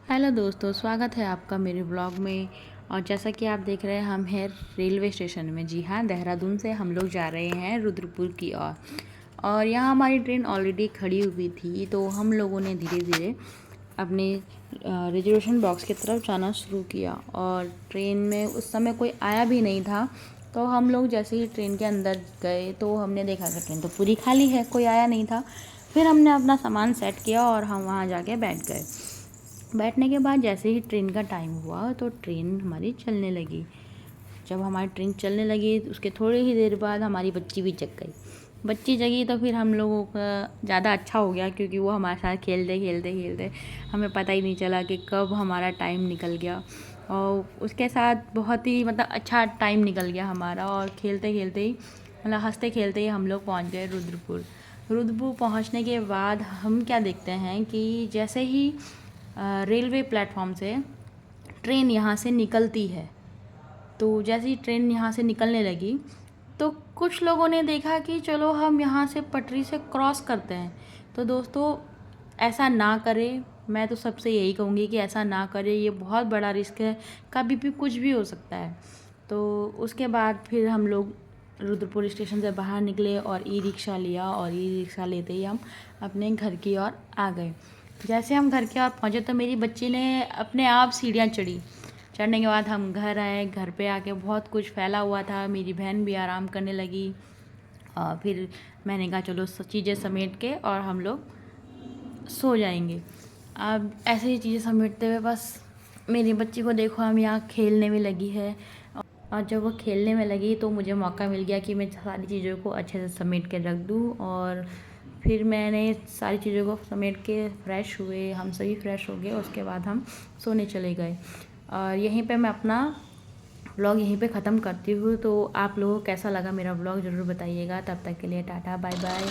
Hello दोस्तों, स्वागत है आपका मेरे ब्लॉग में। और जैसा कि आप देख रहे हैं, हम हैं रेलवे स्टेशन में। जी हाँ, देहरादून से हम लोग जा रहे हैं रुद्रपुर की ओर। और यहाँ हमारी ट्रेन ऑलरेडी खड़ी हुई थी, तो हम लोगों ने धीरे धीरे अपने रिजर्वेशन बॉक्स की तरफ जाना शुरू किया। और ट्रेन में उस समय कोई आया भी नहीं था, तो हम लोग जैसे ही ट्रेन के अंदर गए तो हमने देखा कि ट्रेन तो पूरी खाली है, कोई आया नहीं था। फिर हमने अपना सामान सेट किया और हम वहाँ जाके बैठ गए। बैठने के बाद जैसे ही ट्रेन का टाइम हुआ तो ट्रेन हमारी चलने लगी। जब हमारी ट्रेन चलने लगी उसके थोड़ी ही देर बाद हमारी बच्ची भी जग गई। बच्ची जगी तो फिर हम लोगों का ज़्यादा अच्छा हो गया, क्योंकि वो हमारे साथ खेलते खेलते खेलते हमें पता ही नहीं चला कि कब हमारा टाइम निकल गया। और उसके साथ बहुत ही अच्छा टाइम निकल गया हमारा। और खेलते खेलते ही हंसते खेलते ही हम लोग पहुँच गए रुद्रपुर। रुद्रपुर पहुँचने के बाद हम क्या देखते हैं कि जैसे ही रेलवे प्लेटफॉर्म से ट्रेन यहाँ से निकलती है, तो जैसे ही ट्रेन यहाँ से निकलने लगी तो कुछ लोगों ने देखा कि चलो हम यहाँ से पटरी से क्रॉस करते हैं। तो दोस्तों, ऐसा ना करें। मैं तो सबसे यही कहूँगी कि ऐसा ना करें, ये बहुत बड़ा रिस्क है, कभी भी कुछ भी हो सकता है। तो उसके बाद फिर हम लोग रुद्रपुर स्टेशन से बाहर निकले और ई रिक्शा लिया, और ई रिक्शा लेते ही हम अपने घर की ओर आ गए। जैसे हम घर के ओर पहुँचे तो मेरी बच्ची ने अपने आप सीढ़ियाँ चढ़ी। चढ़ने के बाद हम घर आए। घर पे आके बहुत कुछ फैला हुआ था, मेरी बहन भी आराम करने लगी। और फिर मैंने कहा चलो चीज़ें समेट के और हम लोग सो जाएंगे। अब ऐसे ही चीज़ें समेटते हुए बस मेरी बच्ची को देखो, हम यहाँ खेलने में लगी है। और जब वो खेलने में लगी तो मुझे मौका मिल गया कि मैं सारी चीज़ों को अच्छे से समेट के रख दूँ। और फिर मैंने सारी चीज़ों को समेट के फ्रेश हुए, हम सभी फ्रेश हो गए। उसके बाद हम सोने चले गए। और यहीं पे मैं अपना ब्लॉग यहीं पे ख़त्म करती हूँ। तो आप लोगों को कैसा लगा मेरा ब्लॉग ज़रूर बताइएगा। तब तक के लिए टाटा बाय बाय।